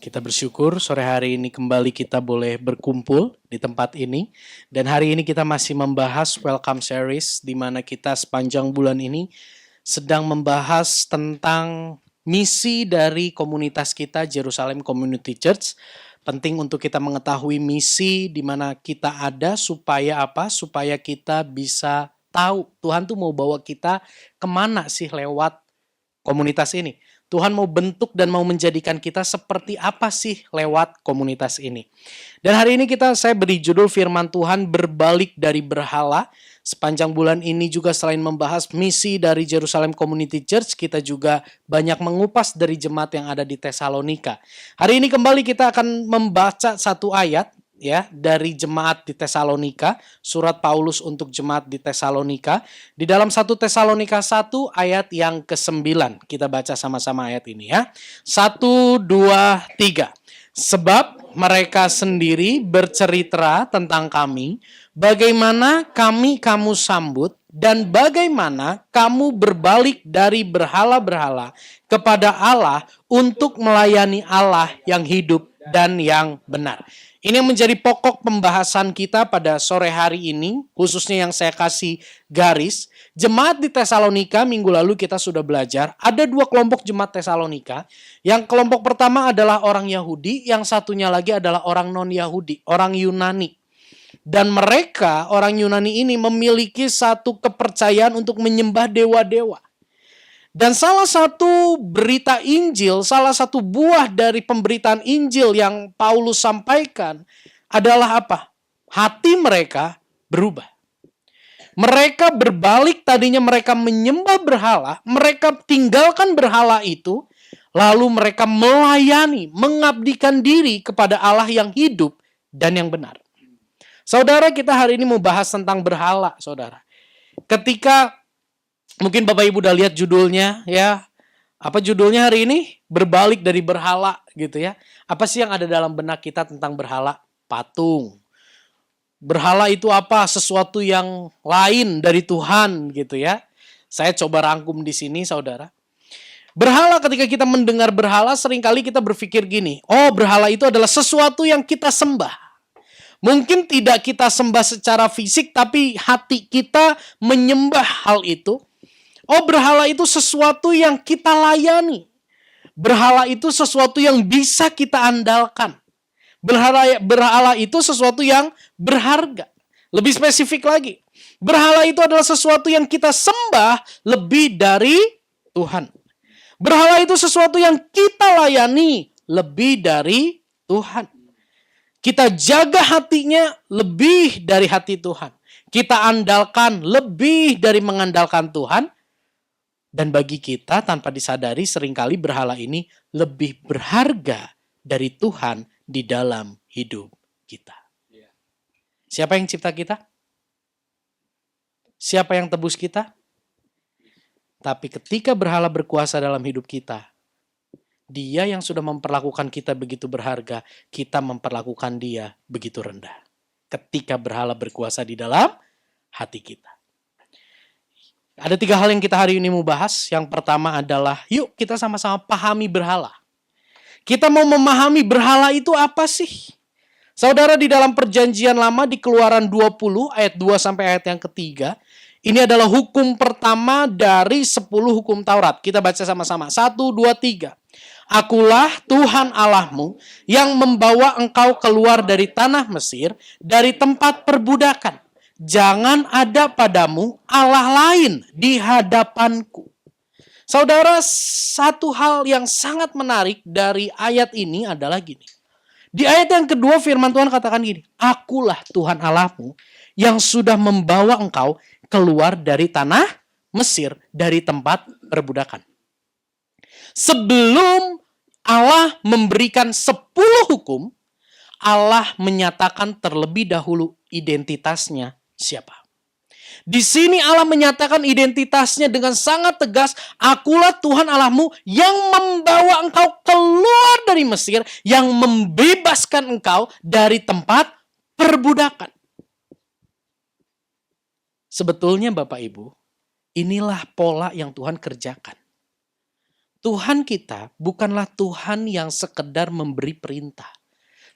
Kita bersyukur sore hari ini kembali kita boleh berkumpul di tempat ini. Dan hari ini kita masih membahas Welcome Series, di mana kita sepanjang bulan ini sedang membahas tentang misi dari komunitas kita, Jerusalem Community Church. Penting untuk kita mengetahui misi di mana kita ada supaya apa? Supaya kita bisa tahu Tuhan tuh mau bawa kita kemana sih lewat komunitas ini. Tuhan mau bentuk dan mau menjadikan kita seperti apa sih lewat komunitas ini. Dan hari ini saya beri judul firman Tuhan berbalik dari berhala. Sepanjang bulan ini juga selain membahas misi dari Jerusalem Community Church, kita juga banyak mengupas dari jemaat yang ada di Tesalonika. Hari ini kembali kita akan membaca satu ayat ya dari jemaat di Tesalonika, surat Paulus untuk jemaat di Tesalonika. Di dalam 1 Tesalonika 1 ayat yang ke-9. Kita baca sama-sama ayat ini ya. 1, 2, 3. Sebab mereka sendiri bercerita tentang kami, bagaimana kamu sambut, dan bagaimana kamu berbalik dari berhala-berhala kepada Allah untuk melayani Allah yang hidup dan yang benar. Ini yang menjadi pokok pembahasan kita pada sore hari ini, khususnya yang saya kasih garis. Jemaat di Tesalonika, minggu lalu kita sudah belajar, ada dua kelompok jemaat Tesalonika. Yang kelompok pertama adalah orang Yahudi, yang satunya lagi adalah orang non-Yahudi, orang Yunani. Dan mereka, orang Yunani ini memiliki satu kepercayaan untuk menyembah dewa-dewa. Dan salah satu berita Injil, salah satu buah dari pemberitaan Injil yang Paulus sampaikan adalah apa? Hati mereka berubah. Mereka berbalik, tadinya mereka menyembah berhala, mereka tinggalkan berhala itu, lalu mereka melayani, mengabdikan diri kepada Allah yang hidup dan yang benar. Saudara, kita hari ini mau bahas tentang berhala, saudara. Ketika mungkin Bapak Ibu udah lihat judulnya ya. Apa judulnya hari ini? Berbalik dari berhala gitu ya. Apa sih yang ada dalam benak kita tentang berhala? Patung. Berhala itu apa? Sesuatu yang lain dari Tuhan gitu ya. Saya coba rangkum di sini saudara. Berhala, ketika kita mendengar berhala seringkali kita berpikir gini. Oh, berhala itu adalah sesuatu yang kita sembah. Mungkin tidak kita sembah secara fisik tapi hati kita menyembah hal itu. Oh, berhala itu sesuatu yang kita layani. Berhala itu sesuatu yang bisa kita andalkan. Berhala itu sesuatu yang berharga. Lebih spesifik lagi, berhala itu adalah sesuatu yang kita sembah lebih dari Tuhan. Berhala itu sesuatu yang kita layani lebih dari Tuhan. Kita jaga hatinya lebih dari hati Tuhan. Kita andalkan lebih dari mengandalkan Tuhan. Dan bagi kita tanpa disadari seringkali berhala ini lebih berharga dari Tuhan di dalam hidup kita. Siapa yang cipta kita? Siapa yang tebus kita? Tapi ketika berhala berkuasa dalam hidup kita, dia yang sudah memperlakukan kita begitu berharga, kita memperlakukan dia begitu rendah. Ketika berhala berkuasa di dalam hati kita. Ada 3 hal yang kita hari ini mau bahas. Yang pertama adalah, yuk kita sama-sama pahami berhala. Kita mau memahami berhala itu apa sih? Saudara, di dalam perjanjian lama di Keluaran 20 ayat 2 sampai ayat yang ketiga, ini adalah hukum pertama dari 10 hukum Taurat. Kita baca sama-sama. 1, 2, 3. Akulah Tuhan Allahmu yang membawa engkau keluar dari tanah Mesir, dari tempat perbudakan. Jangan ada padamu Allah lain di hadapanku. Saudara, satu hal yang sangat menarik dari ayat ini adalah gini. Di ayat yang kedua firman Tuhan katakan gini. Akulah Tuhan Allahmu yang sudah membawa engkau keluar dari tanah Mesir, dari tempat perbudakan. Sebelum Allah memberikan 10 hukum, Allah menyatakan terlebih dahulu identitasnya siapa. Di sini Allah menyatakan identitasnya dengan sangat tegas. Akulah Tuhan Allahmu yang membawa engkau keluar dari Mesir, yang membebaskan engkau dari tempat perbudakan. Sebetulnya Bapak Ibu, inilah pola yang Tuhan kerjakan. Tuhan kita bukanlah Tuhan yang sekedar memberi perintah.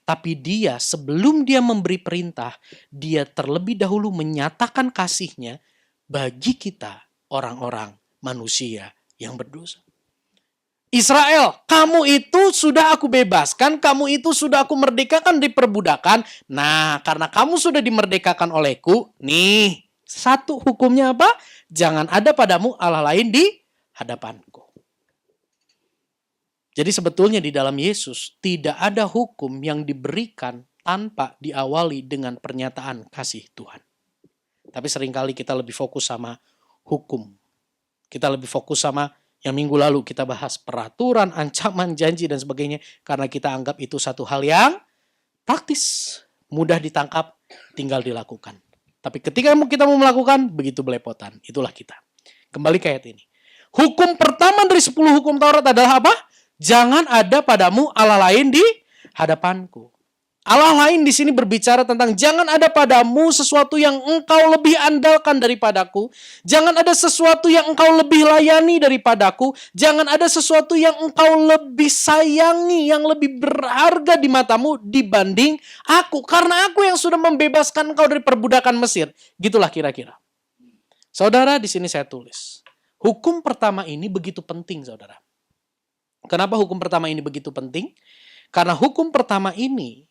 Tapi dia sebelum dia memberi perintah, dia terlebih dahulu menyatakan kasihnya bagi kita orang-orang manusia yang berdosa. Israel, kamu itu sudah aku bebaskan, kamu itu sudah aku merdekakan dari perbudakan. Nah, karena kamu sudah dimerdekakan olehku, nih, satu hukumnya apa? Jangan ada padamu Allah lain di hadapanku. Jadi sebetulnya di dalam Yesus tidak ada hukum yang diberikan tanpa diawali dengan pernyataan kasih Tuhan. Tapi seringkali kita lebih fokus sama hukum. Kita lebih fokus sama yang minggu lalu kita bahas peraturan, ancaman, janji, dan sebagainya. Karena kita anggap itu satu hal yang praktis, mudah ditangkap, tinggal dilakukan. Tapi ketika kita mau melakukan, begitu belepotan. Itulah kita. Kembali ke ayat ini. Hukum pertama dari 10 hukum Taurat adalah apa? Jangan ada padamu Allah lain di hadapanku. Allah lain di sini berbicara tentang jangan ada padamu sesuatu yang engkau lebih andalkan daripadaku. Jangan ada sesuatu yang engkau lebih layani daripadaku. Jangan ada sesuatu yang engkau lebih sayangi, yang lebih berharga di matamu dibanding aku. Karena aku yang sudah membebaskan engkau dari perbudakan Mesir. Gitulah kira-kira. Saudara, di sini saya tulis. Hukum pertama ini begitu penting, saudara. Kenapa hukum pertama ini begitu penting? Karena hukum pertama ini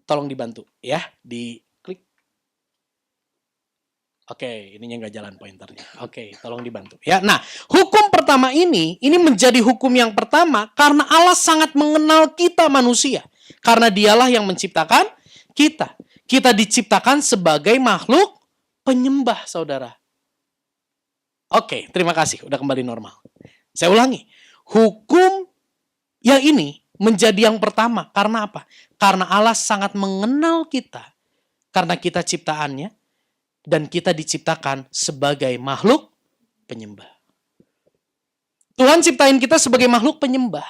tolong dibantu ya, di klik. Oke, ininya nggak jalan pointernya. Oke, tolong dibantu ya. Nah, hukum pertama ini menjadi hukum yang pertama karena Allah sangat mengenal kita manusia. Karena dialah yang menciptakan kita. Kita diciptakan sebagai makhluk penyembah, saudara. Oke, terima kasih. Udah kembali normal. Saya ulangi. Hukum yang ini menjadi yang pertama. Karena apa? Karena Allah sangat mengenal kita. Karena kita ciptaannya. Dan kita diciptakan sebagai makhluk penyembah. Tuhan ciptain kita sebagai makhluk penyembah.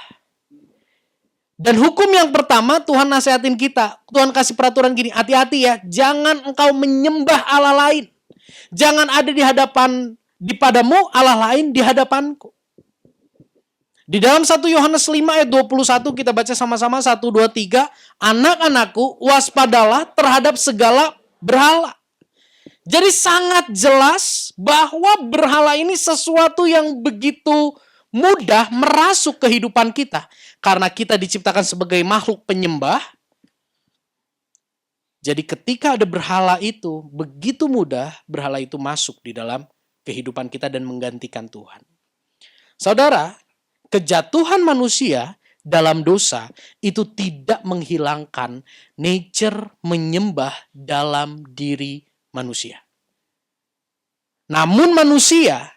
Dan hukum yang pertama Tuhan nasihatin kita. Tuhan kasih peraturan gini. Hati-hati ya. Jangan engkau menyembah Allah lain. Jangan ada di padamu Allah lain di hadapanku. Di dalam 1 Yohanes 5 ayat 21 kita baca sama-sama 1, 2, 3. Anak-anakku waspadalah terhadap segala berhala. Jadi sangat jelas bahwa berhala ini sesuatu yang begitu mudah merasuk kehidupan kita. Karena kita diciptakan sebagai makhluk penyembah. Jadi ketika ada berhala itu, begitu mudah berhala itu masuk di dalam kehidupan kita dan menggantikan Tuhan. Saudara, kejatuhan manusia dalam dosa itu tidak menghilangkan nature menyembah dalam diri manusia. Namun manusia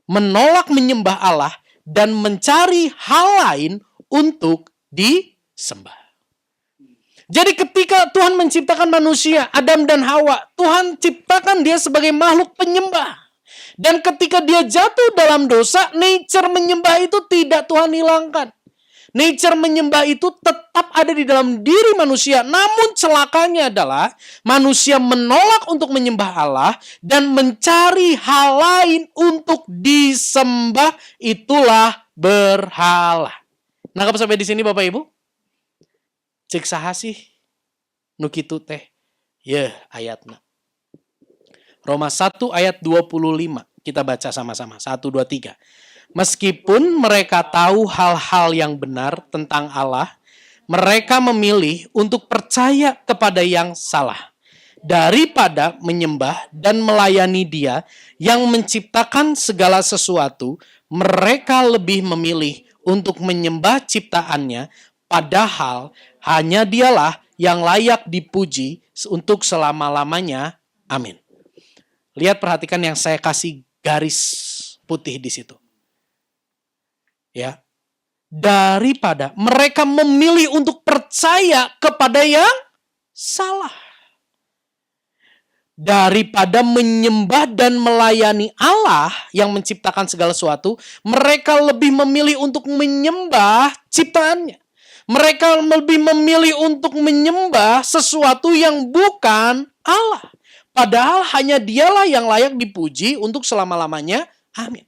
menolak menyembah Allah dan mencari hal lain untuk disembah. Jadi ketika Tuhan menciptakan manusia, Adam dan Hawa, Tuhan ciptakan dia sebagai makhluk penyembah. Dan ketika dia jatuh dalam dosa, nature menyembah itu tidak Tuhan hilangkan. Nature menyembah itu tetap ada di dalam diri manusia. Namun celakanya adalah manusia menolak untuk menyembah Allah dan mencari hal lain untuk disembah. Itulah berhala. Nangkap sampai di sini Bapak Ibu? Cek saha sih nu kitu teh. Yeuh ayatna. Roma 1 ayat 25. Kita baca sama-sama. 1, 2, 3. Meskipun mereka tahu hal-hal yang benar tentang Allah, mereka memilih untuk percaya kepada yang salah. Daripada menyembah dan melayani Dia yang menciptakan segala sesuatu, mereka lebih memilih untuk menyembah ciptaannya, padahal hanya Dialah yang layak dipuji untuk selama-lamanya. Amin. Lihat, perhatikan yang saya kasih garis putih di situ. Ya. Daripada mereka memilih untuk percaya kepada yang salah. Daripada menyembah dan melayani Allah yang menciptakan segala sesuatu, mereka lebih memilih untuk menyembah ciptaannya. Mereka lebih memilih untuk menyembah sesuatu yang bukan Allah. Padahal hanya Dialah yang layak dipuji untuk selama-lamanya. Amin.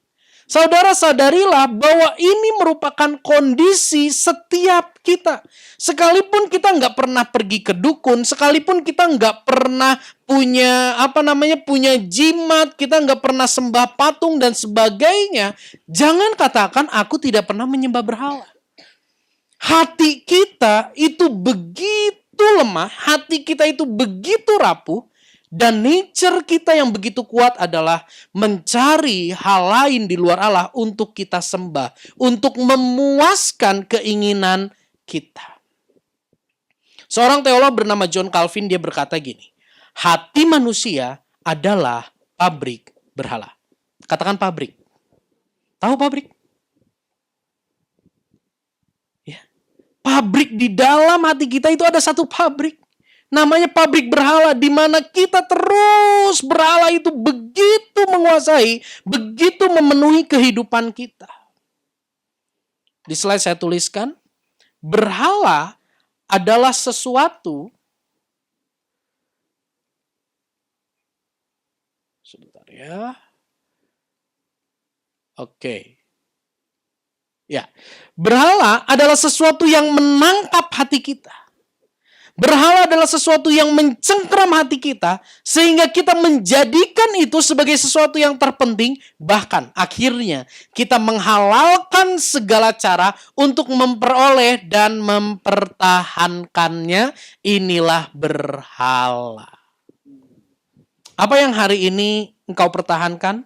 Saudara sadarilah bahwa ini merupakan kondisi setiap kita. Sekalipun kita nggak pernah pergi ke dukun, sekalipun kita nggak pernah punya jimat, kita nggak pernah sembah patung dan sebagainya, jangan katakan aku tidak pernah menyembah berhala. Hati kita itu begitu lemah, hati kita itu begitu rapuh, dan nature kita yang begitu kuat adalah mencari hal lain di luar Allah untuk kita sembah, untuk memuaskan keinginan kita. Seorang teolog bernama John Calvin, dia berkata gini, hati manusia adalah pabrik berhala. Katakan pabrik. Tahu pabrik? Ya. Pabrik di dalam hati kita itu ada satu pabrik. Namanya pabrik berhala, di mana kita terus berhala itu begitu menguasai, begitu memenuhi kehidupan kita. Di slide saya tuliskan, berhala adalah sesuatu, sebentar ya, oke. Ya, berhala adalah sesuatu yang menangkap hati kita. Berhala adalah sesuatu yang mencengkram hati kita, sehingga kita menjadikan itu sebagai sesuatu yang terpenting, bahkan akhirnya kita menghalalkan segala cara untuk memperoleh dan mempertahankannya. Inilah berhala. Apa yang hari ini engkau pertahankan?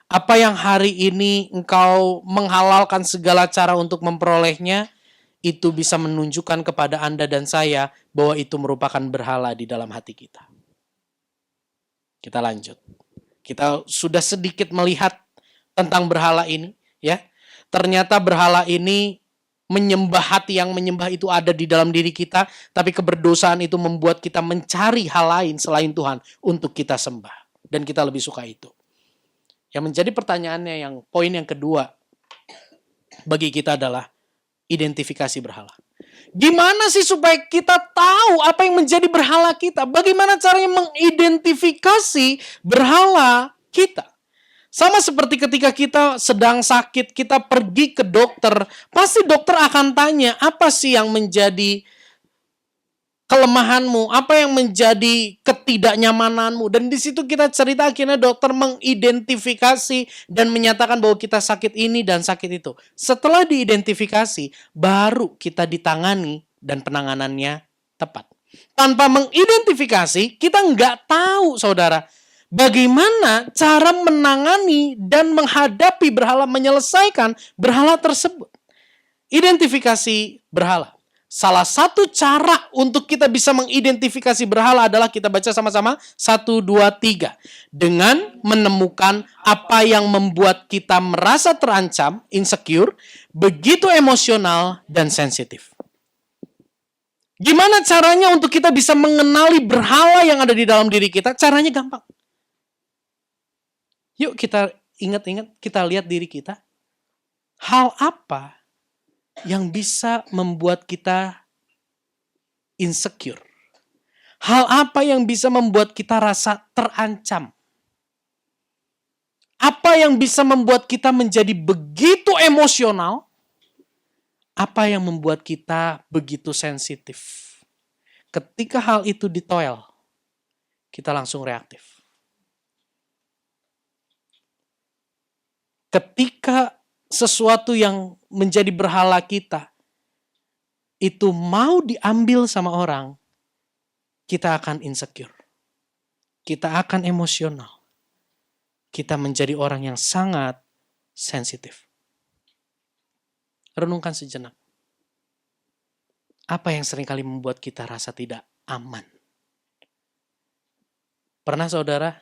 Apa yang hari ini engkau menghalalkan segala cara untuk memperolehnya? Itu bisa menunjukkan kepada Anda dan saya bahwa itu merupakan berhala di dalam hati kita. Kita lanjut. Kita sudah sedikit melihat tentang berhala ini, ya. Ternyata berhala ini menyembah, hati yang menyembah itu ada di dalam diri kita, tapi keberdosaan itu membuat kita mencari hal lain selain Tuhan untuk kita sembah, dan kita lebih suka itu. Yang menjadi pertanyaannya, yang poin yang kedua bagi kita adalah identifikasi berhala. Gimana sih supaya kita tahu apa yang menjadi berhala kita? Bagaimana caranya mengidentifikasi berhala kita? Sama seperti ketika kita sedang sakit, kita pergi ke dokter, pasti dokter akan tanya, apa sih yang menjadi kelemahanmu, apa yang menjadi ketidaknyamananmu, dan di situ kita cerita, akhirnya dokter mengidentifikasi dan menyatakan bahwa kita sakit ini dan sakit itu. Setelah diidentifikasi, baru kita ditangani dan penanganannya tepat. Tanpa mengidentifikasi, kita nggak tahu, saudara, bagaimana cara menangani dan menghadapi berhala, menyelesaikan berhala tersebut. Identifikasi berhala. Salah satu cara untuk kita bisa mengidentifikasi berhala adalah kita baca sama-sama 1, 2, 3. Dengan menemukan apa yang membuat kita merasa terancam, insecure, begitu emosional dan sensitif. Gimana caranya untuk kita bisa mengenali berhala yang ada di dalam diri kita? Caranya gampang. Yuk kita ingat-ingat, kita lihat diri kita. Hal apa yang bisa membuat kita insecure? Hal apa yang bisa membuat kita rasa terancam? Apa yang bisa membuat kita menjadi begitu emosional? Apa yang membuat kita begitu sensitif? Ketika hal itu ditoel, kita langsung reaktif. Ketika sesuatu yang menjadi berhala kita itu mau diambil sama orang, kita akan insecure. Kita akan emosional. Kita menjadi orang yang sangat sensitif. Renungkan sejenak. Apa yang seringkali membuat kita rasa tidak aman? Pernah saudara,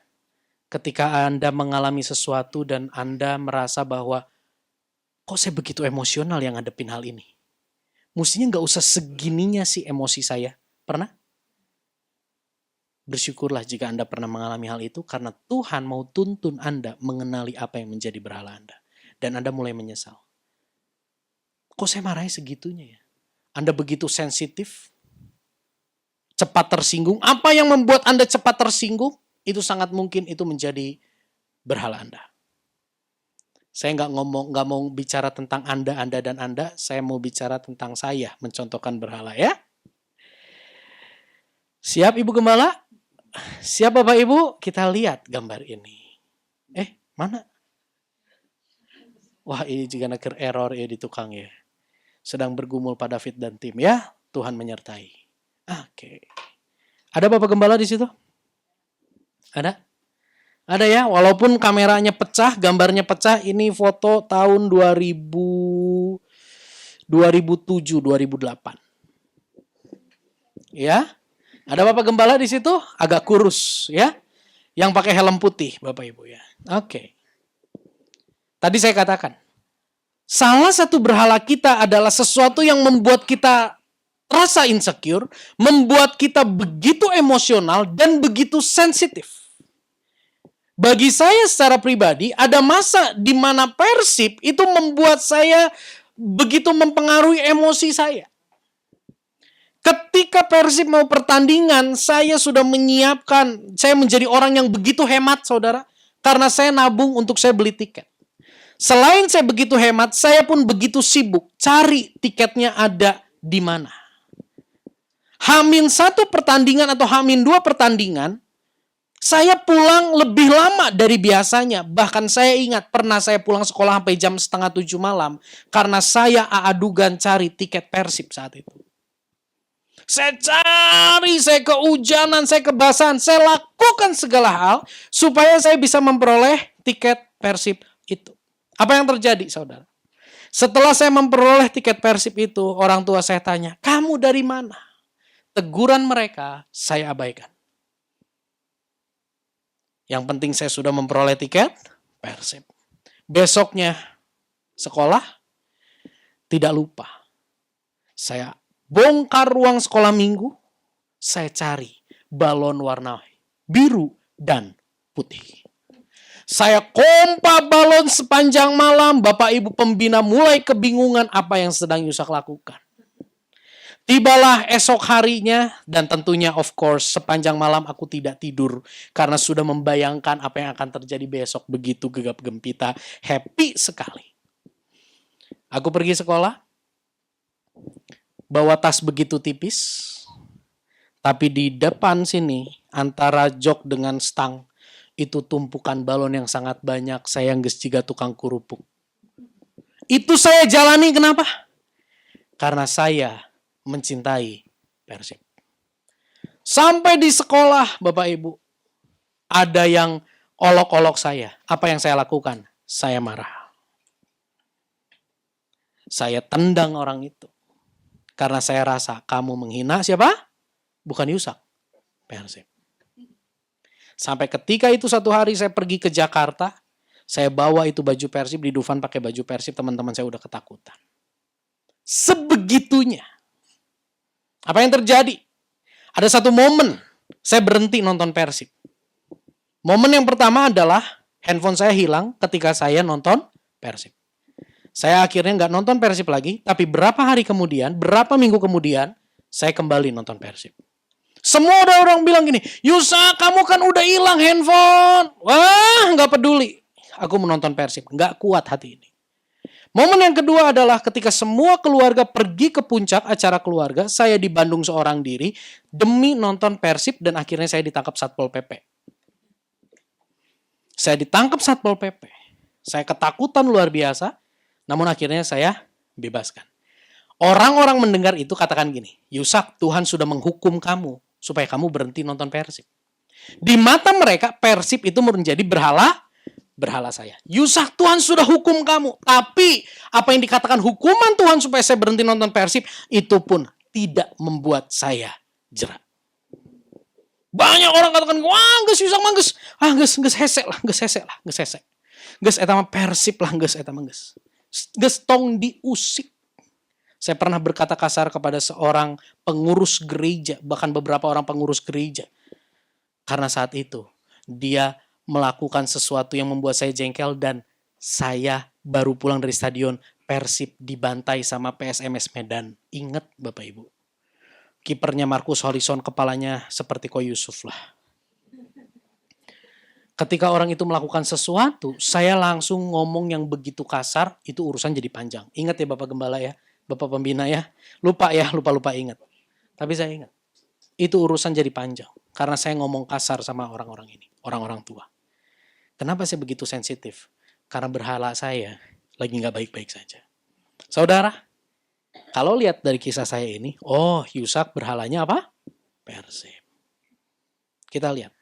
ketika Anda mengalami sesuatu dan Anda merasa bahwa kok saya begitu emosional yang ngadepin hal ini? Mestinya gak usah segininya sih emosi saya. Pernah? Bersyukurlah jika Anda pernah mengalami hal itu, karena Tuhan mau tuntun Anda mengenali apa yang menjadi berhala Anda. Dan Anda mulai menyesal. Kok saya marahnya segitunya ya? Anda begitu sensitif, cepat tersinggung. Apa yang membuat Anda cepat tersinggung? Itu sangat mungkin itu menjadi berhala Anda. Saya nggak mau bicara tentang Anda, dan Anda. Saya mau bicara tentang saya, mencontohkan berhala ya. Siap Ibu Gembala? Siap Bapak Ibu? Kita lihat gambar ini. Mana? Wah, ini juga nakir error ya di tukang ya. Sedang bergumul pada David dan tim ya. Tuhan menyertai. Oke. Ada Bapak Gembala di situ? Ada? Ada ya, walaupun kameranya pecah, gambarnya pecah, ini foto tahun 2007, 2008. Ya. Ada Bapak Gembala di situ? Agak kurus ya. Yang pakai helm putih, Bapak Ibu ya. Oke. Tadi saya katakan, salah satu berhala kita adalah sesuatu yang membuat kita rasa insecure, membuat kita begitu emosional dan begitu sensitif. Bagi saya secara pribadi, ada masa di mana Persib itu membuat saya begitu mempengaruhi emosi saya. Ketika Persib mau pertandingan, saya sudah menyiapkan, saya menjadi orang yang begitu hemat, saudara, karena saya nabung untuk saya beli tiket. Selain saya begitu hemat, saya pun begitu sibuk cari tiketnya ada di mana. H-1 pertandingan atau H-2 pertandingan, saya pulang lebih lama dari biasanya. Bahkan saya ingat pernah saya pulang sekolah sampai jam 6:30 malam. Karena saya aadugan cari tiket Persib saat itu. Saya cari, saya kehujanan, saya kebasahan. Saya lakukan segala hal supaya saya bisa memperoleh tiket Persib itu. Apa yang terjadi, saudara? Setelah saya memperoleh tiket Persib itu, orang tua saya tanya, kamu dari mana? Teguran mereka, saya abaikan. Yang penting saya sudah memperoleh tiket Persib. Besoknya sekolah, tidak lupa. Saya bongkar ruang sekolah minggu, saya cari balon warna biru dan putih. Saya kompa balon sepanjang malam, Bapak Ibu pembina mulai kebingungan apa yang sedang Yusak lakukan. Tibalah esok harinya dan tentunya of course sepanjang malam aku tidak tidur karena sudah membayangkan apa yang akan terjadi besok, begitu gegap gempita, happy sekali. Aku pergi sekolah, bawa tas begitu tipis, tapi di depan sini antara jok dengan stang itu tumpukan balon yang sangat banyak, saya geus jiga tukang kurupuk. Itu saya jalani kenapa? Karena saya mencintai Persib. Sampai di sekolah, Bapak Ibu, ada yang olok-olok saya. Apa yang saya lakukan? Saya marah. Saya tendang orang itu. Karena saya rasa kamu menghina siapa? Bukan Yusak, Persib. Sampai ketika itu satu hari saya pergi ke Jakarta, saya bawa itu baju Persib, di Dufan pakai baju Persib, teman-teman saya udah ketakutan. Sebegitunya. Apa yang terjadi? Ada satu momen saya berhenti nonton Persib. Momen yang pertama adalah handphone saya hilang ketika saya nonton Persib. Saya akhirnya nggak nonton Persib lagi, tapi berapa hari kemudian, berapa minggu kemudian, saya kembali nonton Persib. Semua orang bilang gini, Yusak kamu kan udah hilang handphone. Wah nggak peduli. Aku menonton Persib, nggak kuat hati ini. Momen yang kedua adalah ketika semua keluarga pergi ke puncak acara keluarga, saya di Bandung seorang diri demi nonton Persib dan akhirnya saya ditangkap Satpol PP. Saya ditangkap Satpol PP. Saya ketakutan luar biasa, namun akhirnya saya bebaskan. Orang-orang mendengar itu katakan gini, Yusak, Tuhan sudah menghukum kamu supaya kamu berhenti nonton Persib. Di mata mereka, Persib itu menjadi berhala saya. Yusak, Tuhan sudah hukum kamu. Tapi apa yang dikatakan hukuman Tuhan supaya saya berhenti nonton Persib, itu pun tidak membuat saya jerak. Banyak orang katakan, wah geus Yusak mah geus. Geus hese lah. Geus eta mah Persib lah, geus eta mah geus. Geus tong diusik. Saya pernah berkata kasar kepada seorang pengurus gereja, bahkan beberapa orang pengurus gereja. Karena saat itu, dia melakukan sesuatu yang membuat saya jengkel dan saya baru pulang dari stadion Persib dibantai sama PSMS Medan. Ingat Bapak Ibu. Kipernya Marcus Horizon, kepalanya seperti Ko Yusuf lah. Ketika orang itu melakukan sesuatu, saya langsung ngomong yang begitu kasar, itu urusan jadi panjang. Ingat ya Bapak Gembala ya, Bapak Pembina ya. Lupa ya, lupa ingat. Tapi saya ingat, itu urusan jadi panjang. Karena saya ngomong kasar sama orang-orang ini, orang-orang tua. Kenapa saya begitu sensitif? Karena berhala saya lagi nggak baik-baik saja. Saudara, kalau lihat dari kisah saya ini, oh Yusak berhalanya apa? Persib. Kita lihat.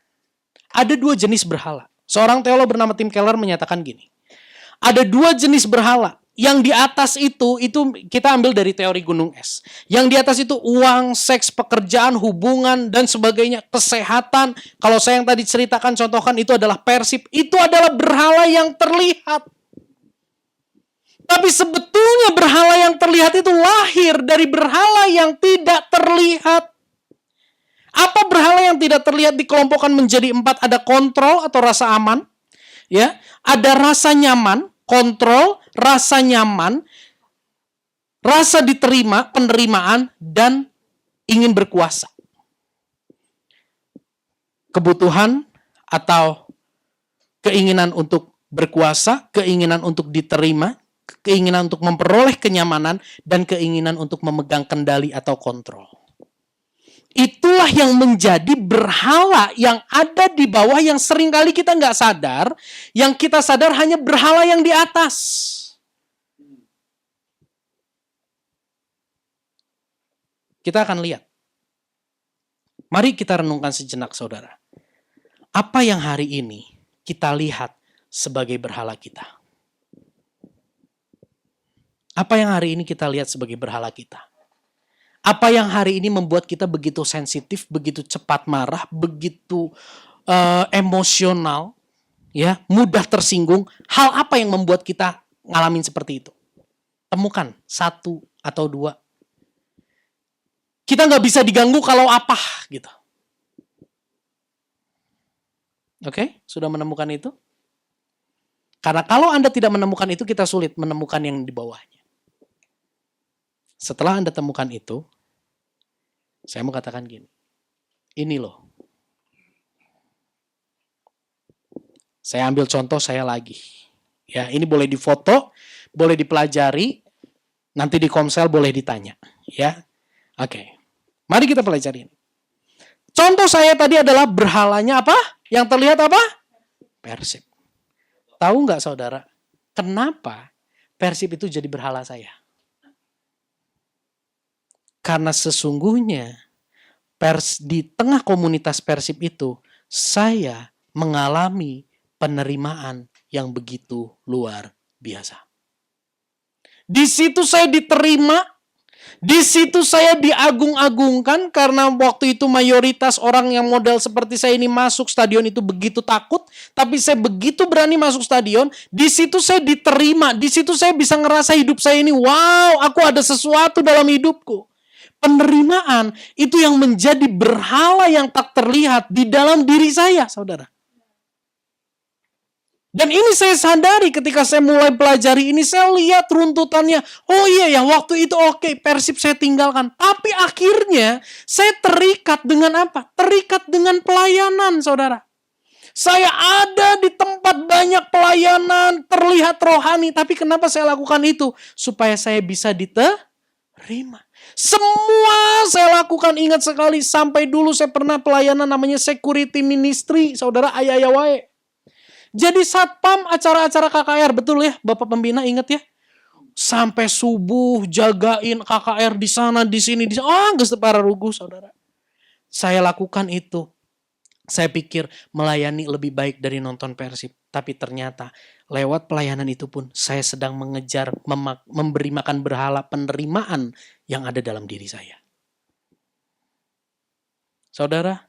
Ada dua jenis berhala. Seorang teolog bernama Tim Keller menyatakan gini. Ada dua jenis berhala. Yang di atas itu kita ambil dari teori gunung es. Yang di atas itu uang, seks, pekerjaan, hubungan, dan sebagainya. Kesehatan. Kalau saya yang tadi ceritakan, contohkan itu adalah Persib. Itu adalah berhala yang terlihat. Tapi sebetulnya berhala yang terlihat itu lahir dari berhala yang tidak terlihat. Apa berhala yang tidak terlihat dikelompokkan menjadi 4? Ada kontrol atau rasa aman. Ya, ada rasa nyaman, kontrol, rasa nyaman, rasa diterima, penerimaan, dan ingin berkuasa. Kebutuhan atau keinginan untuk berkuasa, keinginan untuk diterima, keinginan untuk memperoleh kenyamanan, dan keinginan untuk memegang kendali atau kontrol. Itulah yang menjadi berhala yang ada di bawah yang seringkali kita nggak sadar. Yang kita sadar hanya berhala yang di atas. Kita akan lihat. Mari kita renungkan sejenak saudara. Apa yang hari ini kita lihat sebagai berhala kita? Apa yang hari ini kita lihat sebagai berhala kita? Apa yang hari ini membuat kita begitu sensitif, begitu cepat marah, begitu emosional, ya, mudah tersinggung? Hal apa yang membuat kita ngalamin seperti itu? Temukan 1 atau 2. Kita nggak bisa diganggu kalau apa, gitu. Oke, sudah menemukan itu? Karena kalau Anda tidak menemukan itu, kita sulit menemukan yang di bawahnya. Setelah Anda temukan itu, saya mau katakan gini. Ini loh. Saya ambil contoh saya lagi. Ya, ini boleh difoto, boleh dipelajari, nanti di Komsel boleh ditanya. Ya, oke. Mari kita pelajari ini. Contoh saya tadi adalah berhalanya apa? Yang terlihat apa? Persib. Tahu nggak saudara, kenapa Persib itu jadi berhala saya? Karena sesungguhnya di tengah komunitas Persib itu, saya mengalami penerimaan yang begitu luar biasa. Di situ saya diterima, di situ saya diagung-agungkan karena waktu itu mayoritas orang yang model seperti saya ini masuk stadion itu begitu takut, tapi saya begitu berani masuk stadion, di situ saya diterima, di situ saya bisa ngerasa hidup saya ini, wow, aku ada sesuatu dalam hidupku. Penerimaan itu yang menjadi berhala yang tak terlihat di dalam diri saya, saudara. Dan ini saya sadari ketika saya mulai pelajari ini, saya lihat runtutannya. Oh iya ya, waktu itu oke, Persib saya tinggalkan. Tapi akhirnya saya terikat dengan apa? Terikat dengan pelayanan, saudara. Saya ada di tempat banyak pelayanan, terlihat rohani. Tapi kenapa saya lakukan itu? Supaya saya bisa diterima. Semua saya lakukan, ingat sekali, sampai dulu saya pernah pelayanan namanya security ministry, saudara, ayah wae. Jadi satpam acara-acara KKR, betul ya, Bapak Pembina ingat ya? Sampai subuh jagain KKR di sana, di sini, di sana. Geus teu pararuguh, saudara. Saya lakukan itu. Saya pikir melayani lebih baik dari nonton Persib. Tapi ternyata lewat pelayanan itu pun saya sedang mengejar, memberi makan berhala penerimaan yang ada dalam diri saya. Saudara,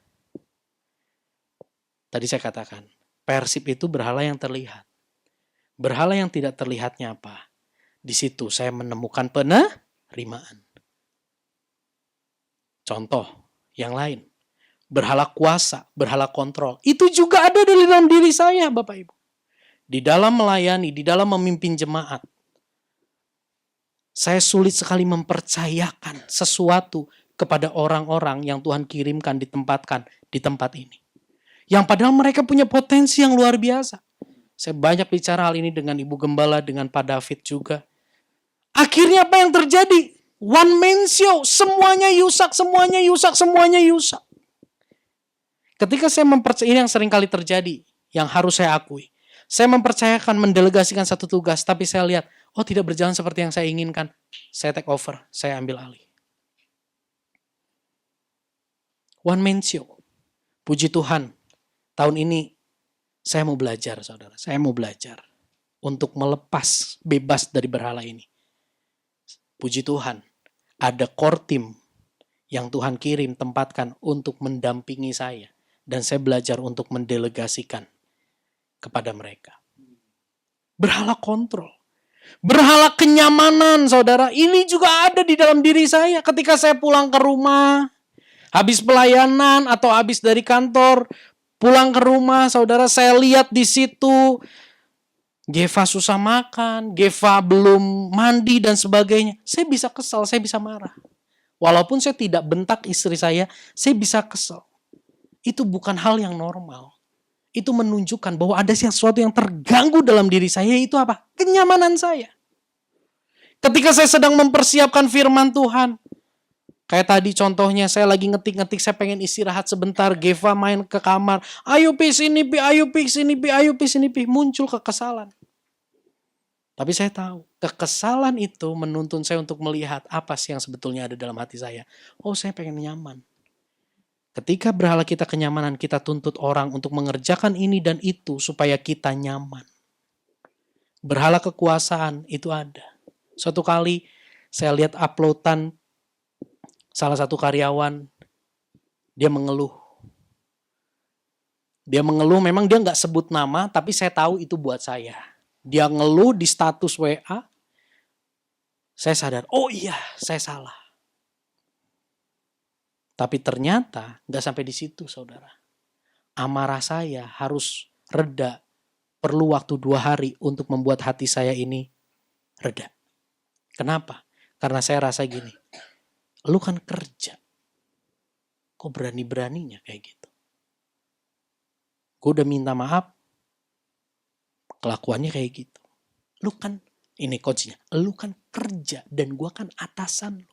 tadi saya katakan, Persib itu berhala yang terlihat. Berhala yang tidak terlihatnya apa? Di situ saya menemukan penerimaan. Contoh yang lain. Berhala kuasa, berhala kontrol. Itu juga ada di dalam diri saya, Bapak Ibu. Di dalam melayani, di dalam memimpin jemaat. Saya sulit sekali mempercayakan sesuatu kepada orang-orang yang Tuhan kirimkan, ditempatkan di tempat ini. Yang padahal mereka punya potensi yang luar biasa. Saya banyak bicara hal ini dengan Ibu Gembala, dengan Pak David juga. Akhirnya apa yang terjadi? One man show, semuanya yusak, semuanya yusak, semuanya yusak. Ketika saya mempercayai, ini yang sering kali terjadi, yang harus saya akui. Saya mempercayakan, mendelegasikan satu tugas, tapi saya lihat, oh tidak berjalan seperti yang saya inginkan. Saya take over, saya ambil alih. One man show. Puji Tuhan, tahun ini saya mau belajar, saudara. Saya mau belajar untuk melepas, bebas dari berhala ini. Puji Tuhan, ada core team yang Tuhan kirim, tempatkan untuk mendampingi saya. Dan saya belajar untuk mendelegasikan kepada mereka. Berhala kontrol. Berhala kenyamanan, saudara. Ini juga ada di dalam diri saya. Ketika saya pulang ke rumah, habis pelayanan atau habis dari kantor, pulang ke rumah, saudara, saya lihat di situ Geva susah makan, Geva belum mandi dan sebagainya. Saya bisa kesal, saya bisa marah. Walaupun saya tidak bentak istri saya bisa kesal. Itu bukan hal yang normal. Itu menunjukkan bahwa ada sesuatu yang terganggu dalam diri saya, itu apa? Kenyamanan saya. Ketika saya sedang mempersiapkan firman Tuhan, kayak tadi contohnya, saya lagi ngetik-ngetik, saya pengen istirahat sebentar, Geva main ke kamar, ayo pi sini pi, ayo pi sini pi, ayo pi sini pi, muncul kekesalan. Tapi saya tahu, kekesalan itu menuntun saya untuk melihat apa sih yang sebetulnya ada dalam hati saya. Oh, saya pengen nyaman. Ketika berhala kita kenyamanan, kita tuntut orang untuk mengerjakan ini dan itu supaya kita nyaman. Berhala kekuasaan itu ada. Suatu kali saya lihat uploadan salah satu karyawan, dia mengeluh. Dia mengeluh, memang dia nggak sebut nama, tapi saya tahu itu buat saya. Dia ngeluh di status WA, saya sadar, oh iya, saya salah. Tapi ternyata nggak sampai di situ, saudara. Amarah saya harus reda, perlu waktu 2 hari untuk membuat hati saya ini reda. Kenapa? Karena saya rasa gini, lu kan kerja, kok berani-beraninya kayak gitu? Gue udah minta maaf, kelakuannya kayak gitu. Lu kan, ini coachnya, lu kan kerja dan gue kan atasan lu.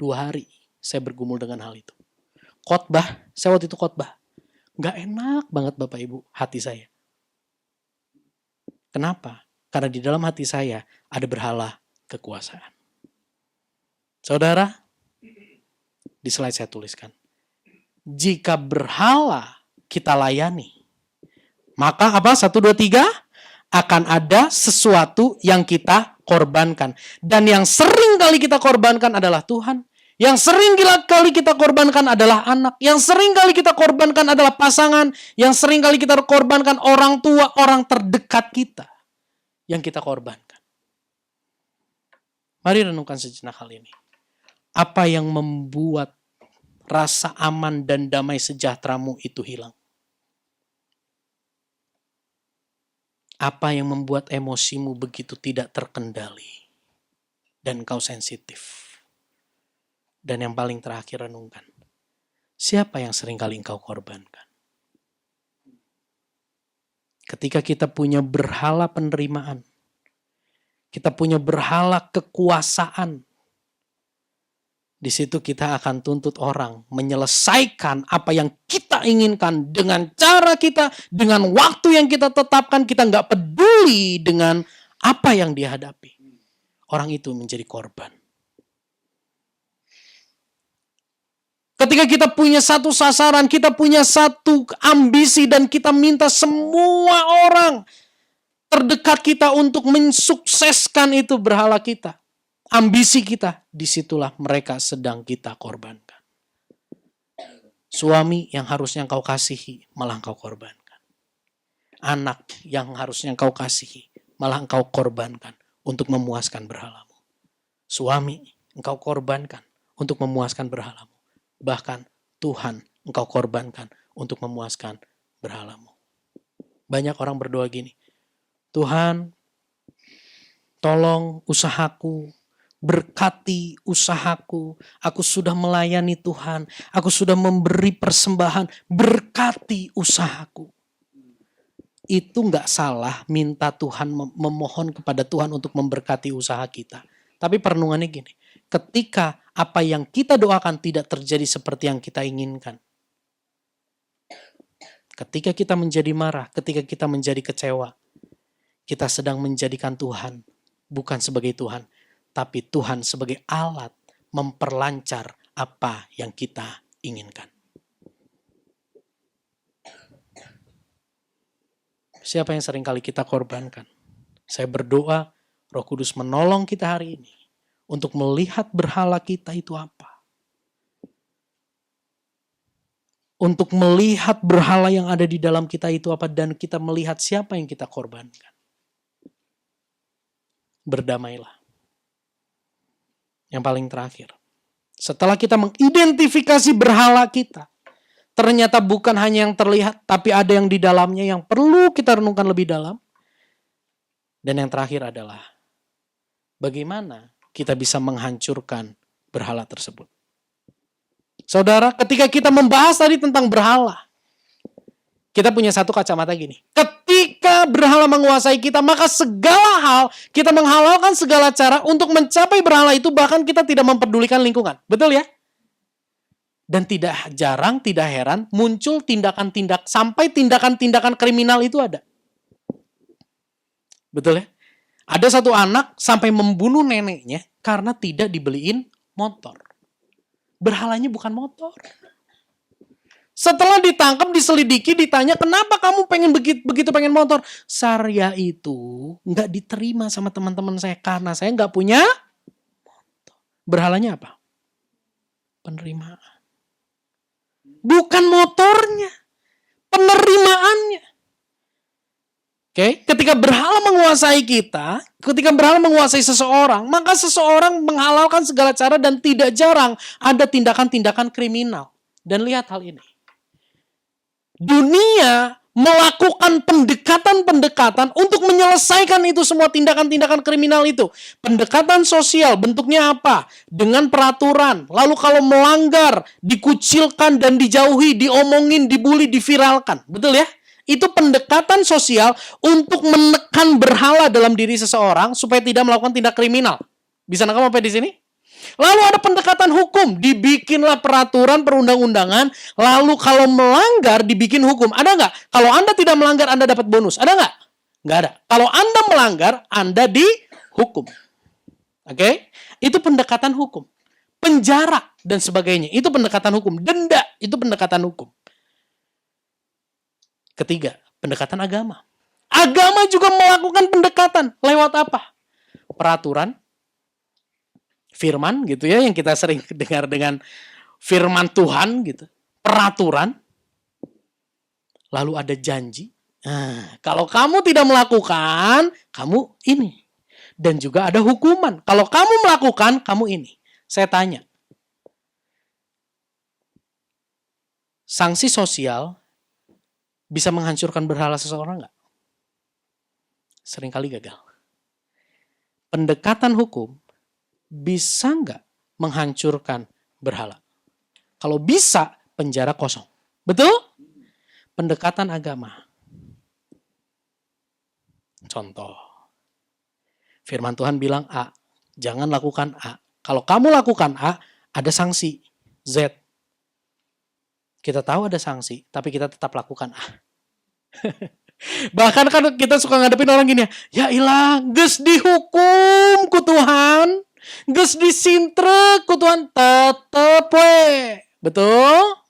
2 hari saya bergumul dengan hal itu. Khotbah, saya waktu itu khotbah. Gak enak banget Bapak Ibu hati saya. Kenapa? Karena di dalam hati saya ada berhala kekuasaan. Saudara, di slide saya tuliskan. Jika berhala kita layani, maka apa? 1, 2, 3 akan ada sesuatu yang kita korbankan. Dan yang sering kali kita korbankan adalah Tuhan. Yang sering kali kita korbankan adalah anak. Yang sering kali kita korbankan adalah pasangan. Yang sering kali kita korbankan orang tua, orang terdekat kita. Yang kita korbankan. Mari renungkan sejenak hal ini. Apa yang membuat rasa aman dan damai sejahteramu itu hilang? Apa yang membuat emosimu begitu tidak terkendali dan kau sensitif? Dan yang paling terakhir renungkan, siapa yang sering kali engkau korbankan? Ketika kita punya berhala penerimaan, kita punya berhala kekuasaan, di situ kita akan tuntut orang menyelesaikan apa yang kita inginkan dengan cara kita, dengan waktu yang kita tetapkan. Kita nggak peduli dengan apa yang dihadapi. Orang itu menjadi korban. Ketika kita punya satu sasaran, kita punya satu ambisi dan kita minta semua orang terdekat kita untuk mensukseskan itu berhala kita. Ambisi kita, disitulah mereka sedang kita korbankan. Suami yang harusnya engkau kasihi, malah engkau korbankan. Anak yang harusnya engkau kasihi, malah engkau korbankan untuk memuaskan berhalamu. Suami engkau korbankan untuk memuaskan berhalamu. Bahkan Tuhan engkau korbankan untuk memuaskan berhalamu. Banyak orang berdoa gini, Tuhan, tolong usahaku, berkati usahaku, aku sudah melayani Tuhan, aku sudah memberi persembahan, berkati usahaku. Itu nggak salah minta Tuhan, memohon kepada Tuhan untuk memberkati usaha kita. Tapi perenungannya gini, ketika apa yang kita doakan tidak terjadi seperti yang kita inginkan, ketika kita menjadi marah, ketika kita menjadi kecewa, kita sedang menjadikan Tuhan bukan sebagai Tuhan, tapi Tuhan sebagai alat memperlancar apa yang kita inginkan. Siapa yang seringkali kita korbankan? Saya berdoa Roh Kudus menolong kita hari ini untuk melihat berhala kita itu apa. Untuk melihat berhala yang ada di dalam kita itu apa, dan kita melihat siapa yang kita korbankan. Berdamailah. Yang paling terakhir, setelah kita mengidentifikasi berhala kita, ternyata bukan hanya yang terlihat, tapi ada yang di dalamnya yang perlu kita renungkan lebih dalam. Dan yang terakhir adalah, bagaimana kita bisa menghancurkan berhala tersebut. Saudara, ketika kita membahas tadi tentang berhala, kita punya satu kacamata gini. Ketika berhala menguasai kita, maka segala hal, kita menghalalkan segala cara untuk mencapai berhala itu, bahkan kita tidak memperdulikan lingkungan. Betul ya? Dan tidak jarang, tidak heran, muncul sampai tindakan-tindakan kriminal itu ada. Betul ya? Ada satu anak sampai membunuh neneknya karena tidak dibeliin motor. Berhalanya bukan motor. Setelah ditangkap, diselidiki, ditanya, kenapa kamu begitu pengen motor? Saya itu nggak diterima sama teman-teman saya karena saya nggak punya motor. Berhalanya apa? Penerimaan. Bukan motornya, penerimaannya. Oke, ketika berhala menguasai kita, ketika berhala menguasai seseorang, maka seseorang menghalalkan segala cara dan tidak jarang ada tindakan-tindakan kriminal. Dan lihat hal ini. Dunia melakukan pendekatan-pendekatan untuk menyelesaikan itu semua tindakan-tindakan kriminal itu. Pendekatan sosial bentuknya apa? Dengan peraturan. Lalu kalau melanggar, dikucilkan dan dijauhi, diomongin, dibully, diviralkan. Betul ya? Itu pendekatan sosial untuk menekan berhala dalam diri seseorang supaya tidak melakukan tindak kriminal. Bisa nangkap sampai di sini? Lalu ada pendekatan hukum, dibikinlah peraturan perundang-undangan, lalu kalau melanggar dibikin hukum. Ada nggak? Kalau Anda tidak melanggar, Anda dapat bonus. Ada nggak? Nggak ada. Kalau Anda melanggar, Anda dihukum. Oke? Itu pendekatan hukum. Penjara dan sebagainya, itu pendekatan hukum. Denda, itu pendekatan hukum. Ketiga, pendekatan agama. Agama juga melakukan pendekatan. Lewat apa? Peraturan, firman gitu ya, yang kita sering dengar dengan firman Tuhan gitu. Peraturan. Lalu ada janji. Nah, kalau kamu tidak melakukan, kamu ini. Dan juga ada hukuman. Kalau kamu melakukan, kamu ini. Saya tanya. Sanksi sosial bisa menghancurkan berhala seseorang nggak? Seringkali gagal. Pendekatan hukum bisa nggak menghancurkan berhala? Kalau bisa, penjara kosong. Betul? Pendekatan agama. Contoh. Firman Tuhan bilang A. Jangan lakukan A. Kalau kamu lakukan A, ada sanksi. Z. Kita tahu ada sanksi, tapi kita tetap lakukan A. Bahkan kan kita suka ngadepin orang gini ya ilah, geus dihukum ku Tuhan, geus disintrek ku Tuhan, tetep we. Betul?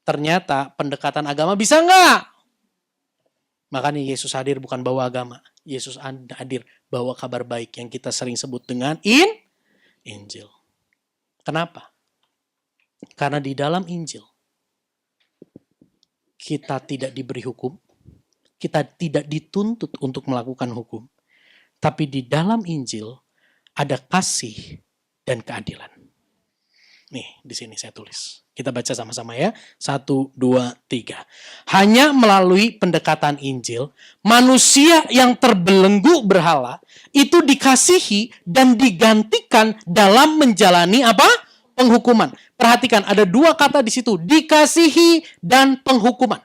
Ternyata pendekatan agama bisa nggak? Makanya Yesus hadir bukan bawa agama. Yesus hadir bawa kabar baik yang kita sering sebut dengan Injil. Kenapa? Karena di dalam Injil kita tidak diberi hukum, kita tidak dituntut untuk melakukan hukum, tapi di dalam Injil ada kasih dan keadilan. Nih, di sini saya tulis. Kita baca sama-sama ya. 1, 2, 3. Hanya melalui pendekatan Injil, manusia yang terbelenggu berhala itu dikasihi dan digantikan dalam menjalani apa? Penghukuman. Perhatikan, ada 2 kata di situ, dikasihi dan penghukuman.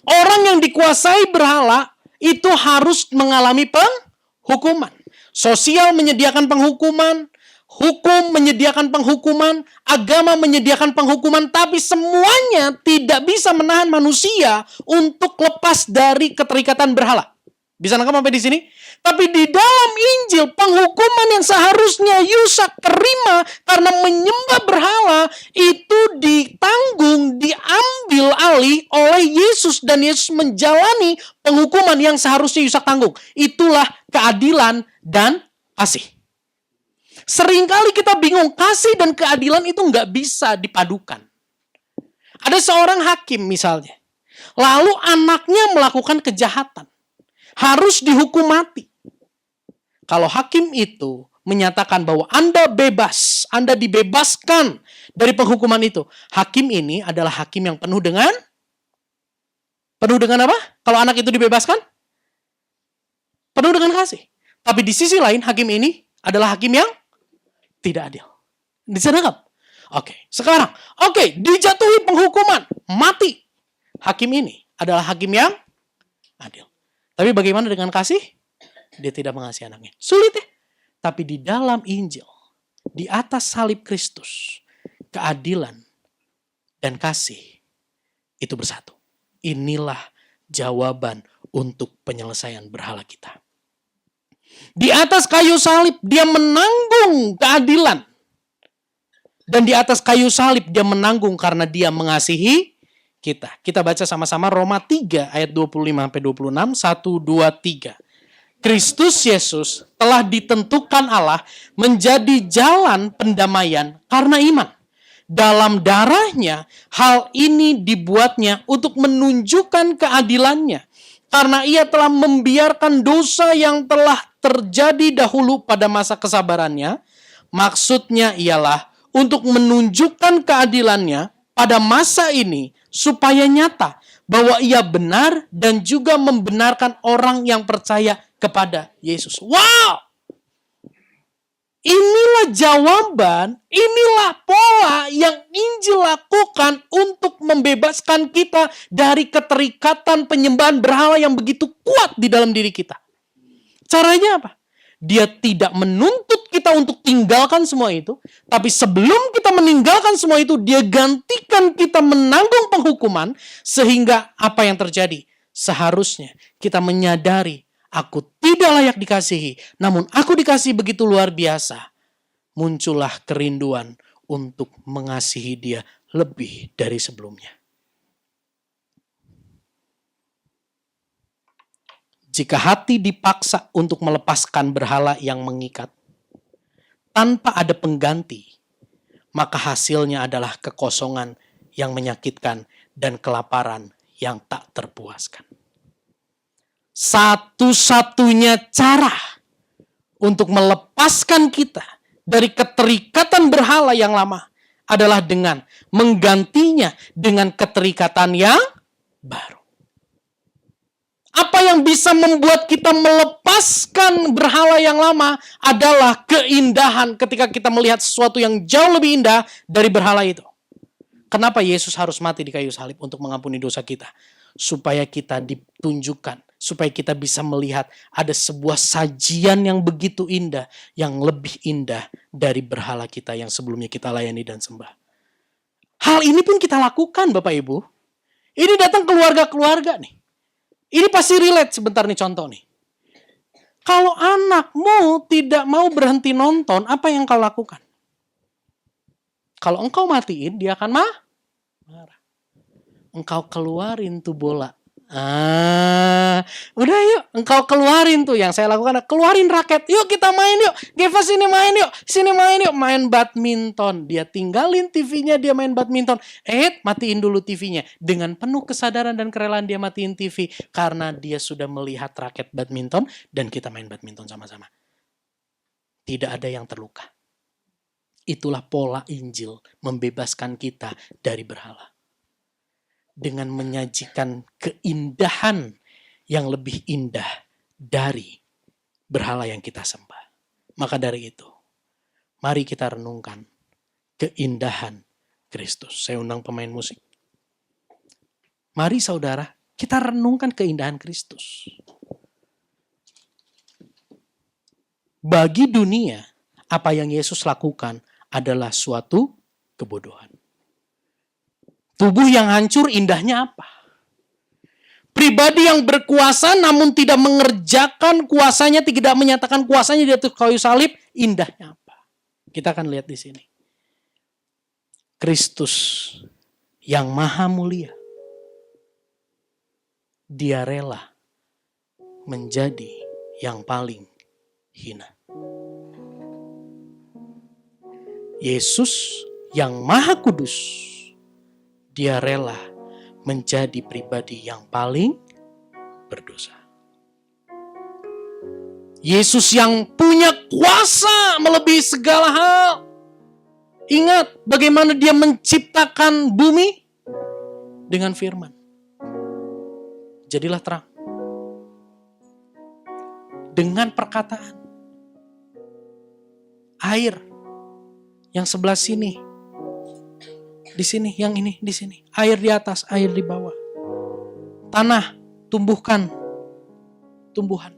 Orang yang dikuasai berhala itu harus mengalami penghukuman. Sosial menyediakan penghukuman, hukum menyediakan penghukuman, agama menyediakan penghukuman, tapi semuanya tidak bisa menahan manusia untuk lepas dari keterikatan berhala. Bisa nangkap sampai di sini? Tapi di dalam Injil, penghukuman yang seharusnya Yusak terima karena menyembah berhala itu ditanggung, diambil alih oleh Yesus, dan Yesus menjalani penghukuman yang seharusnya Yusak tanggung. Itulah keadilan dan kasih. Seringkali kita bingung, kasih dan keadilan itu nggak bisa dipadukan. Ada seorang hakim misalnya, lalu anaknya melakukan kejahatan, harus dihukum mati. Kalau hakim itu menyatakan bahwa Anda bebas, Anda dibebaskan dari penghukuman itu, hakim ini adalah hakim yang penuh dengan apa? Kalau anak itu dibebaskan? Penuh dengan kasih. Tapi di sisi lain, hakim ini adalah hakim yang tidak adil. Bisa nangkap? Sekarang, dijatuhi penghukuman, mati. Hakim ini adalah hakim yang adil. Tapi bagaimana dengan kasih? Dia tidak mengasihi anaknya. Sulit ya? Tapi di dalam Injil, di atas salib Kristus, keadilan dan kasih itu bersatu. Inilah jawaban untuk penyelesaian berhala kita. Di atas kayu salib dia menanggung keadilan. Dan di atas kayu salib dia menanggung karena dia mengasihi kita. Kita baca sama-sama Roma 3 ayat 25-26, 1, 2, 3. Kristus Yesus telah ditentukan Allah menjadi jalan pendamaian karena iman. Dalam darahnya, hal ini dibuatnya untuk menunjukkan keadilannya. Karena ia telah membiarkan dosa yang telah terjadi dahulu pada masa kesabarannya. Maksudnya ialah untuk menunjukkan keadilannya pada masa ini supaya nyata bahwa ia benar dan juga membenarkan orang yang percaya kepada Yesus. Wow! Inilah jawaban, inilah pola yang Injil lakukan untuk membebaskan kita dari keterikatan penyembahan berhala yang begitu kuat di dalam diri kita. Caranya apa? Dia tidak menuntut kita untuk tinggalkan semua itu, tapi sebelum kita meninggalkan semua itu, dia gantikan kita menanggung penghukuman, sehingga apa yang terjadi? Seharusnya kita menyadari, aku tidak layak dikasihi, namun aku dikasihi begitu luar biasa. Muncullah kerinduan untuk mengasihi dia lebih dari sebelumnya. Jika hati dipaksa untuk melepaskan berhala yang mengikat, tanpa ada pengganti, maka hasilnya adalah kekosongan yang menyakitkan dan kelaparan yang tak terpuaskan. Satu-satunya cara untuk melepaskan kita dari keterikatan berhala yang lama adalah dengan menggantinya dengan keterikatan yang baru. Apa yang bisa membuat kita melepaskan berhala yang lama adalah keindahan ketika kita melihat sesuatu yang jauh lebih indah dari berhala itu. Kenapa Yesus harus mati di kayu salib untuk mengampuni dosa kita? Supaya kita ditunjukkan, supaya kita bisa melihat ada sebuah sajian yang begitu indah, yang lebih indah dari berhala kita yang sebelumnya kita layani dan sembah. Hal ini pun kita lakukan, Bapak Ibu. Ini datang keluarga-keluarga nih. Ini pasti relate sebentar nih contoh nih. Kalau anakmu tidak mau berhenti nonton, apa yang kau lakukan? Kalau engkau matiin, dia akan marah. Engkau keluarin tuh bola. Udah yuk, engkau keluarin tuh. Yang saya lakukan, keluarin raket. Yuk kita main yuk. Geva sini main yuk. Sini main yuk. Main badminton. Dia tinggalin TV-nya, dia main badminton. Matiin dulu TV-nya. Dengan penuh kesadaran dan kerelaan dia matiin TV. Karena dia sudah melihat raket badminton dan kita main badminton sama-sama. Tidak ada yang terluka. Itulah pola Injil membebaskan kita dari berhala. Dengan menyajikan keindahan yang lebih indah dari berhala yang kita sembah. Maka dari itu, mari kita renungkan keindahan Kristus. Saya undang pemain musik. Mari saudara, kita renungkan keindahan Kristus. Bagi dunia, apa yang Yesus lakukan adalah suatu kebodohan. Tubuh yang hancur indahnya apa? Pribadi yang berkuasa namun tidak mengerjakan kuasanya, tidak menyatakan kuasanya di atas kayu salib, indahnya apa? Kita akan lihat di sini. Kristus yang maha mulia, dia rela menjadi yang paling hina. Yesus yang maha kudus, dia rela menjadi pribadi yang paling berdosa. Yesus yang punya kuasa melebihi segala hal. Ingat bagaimana dia menciptakan bumi dengan firman. Jadilah terang. Dengan perkataan. Air yang sebelah sini. Di sini, yang ini di sini. Air di atas, air di bawah. Tanah, tumbuhkan tumbuhan.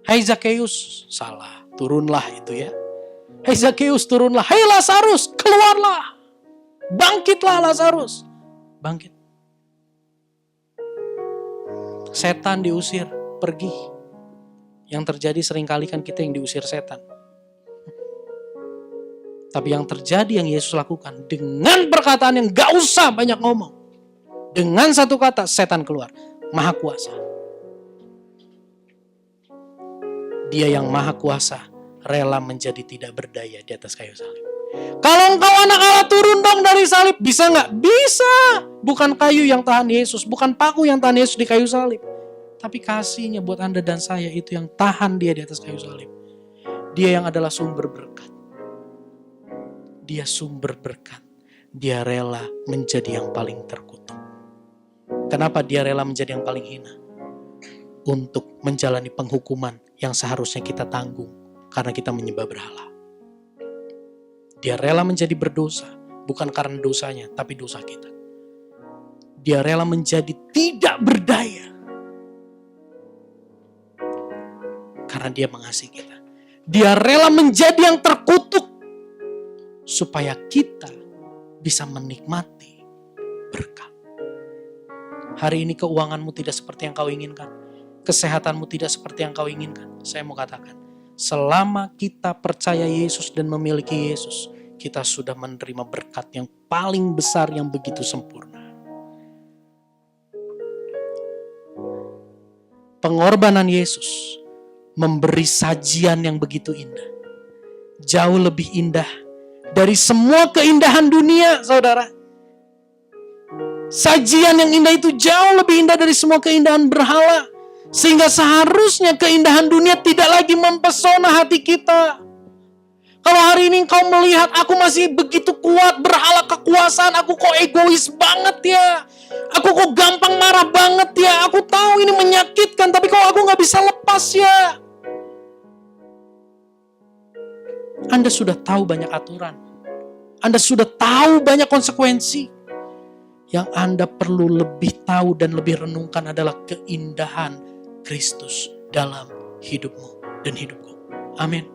Hai Zakeus, salah, turunlah itu ya. Hai Zakeus, turunlah. Hai Lazarus, keluarlah. Bangkitlah Lazarus. Bangkit. Setan diusir, pergi. Yang terjadi seringkali kan kita yang diusir setan. Tapi yang terjadi yang Yesus lakukan dengan perkataan yang gak usah banyak ngomong. Dengan satu kata setan keluar. Maha kuasa. Dia yang maha kuasa rela menjadi tidak berdaya di atas kayu salib. Kalau engkau anak Allah turun dong dari salib. Bisa gak? Bisa. Bukan kayu yang tahan Yesus. Bukan paku yang tahan Yesus di kayu salib. Tapi kasihnya buat Anda dan saya itu yang tahan dia di atas kayu salib. Dia yang adalah sumber berkat. Dia sumber berkat. Dia rela menjadi yang paling terkutuk. Kenapa dia rela menjadi yang paling hina? Untuk menjalani penghukuman yang seharusnya kita tanggung karena kita menyembah berhala. Dia rela menjadi berdosa, bukan karena dosanya, tapi dosa kita. Dia rela menjadi tidak berdaya karena dia mengasihi kita. Dia rela menjadi yang terkutuk supaya kita bisa menikmati berkat. Hari ini keuanganmu tidak seperti yang kau inginkan. Kesehatanmu tidak seperti yang kau inginkan. Saya mau katakan, selama kita percaya Yesus dan memiliki Yesus, kita sudah menerima berkat yang paling besar yang begitu sempurna. Pengorbanan Yesus memberi sajian yang begitu indah. Jauh lebih indah dari semua keindahan dunia, saudara. Sajian yang indah itu jauh lebih indah dari semua keindahan berhala. Sehingga seharusnya keindahan dunia tidak lagi mempesona hati kita. Kalau hari ini kau melihat aku masih begitu kuat, berhala kekuasaan, aku kok egois banget ya. Aku kok gampang marah banget ya. Aku tahu ini menyakitkan, tapi kok aku gak bisa lepas ya. Anda sudah tahu banyak aturan. Anda sudah tahu banyak konsekuensi. Yang Anda perlu lebih tahu dan lebih renungkan adalah keindahan Kristus dalam hidupmu dan hidupku. Amin.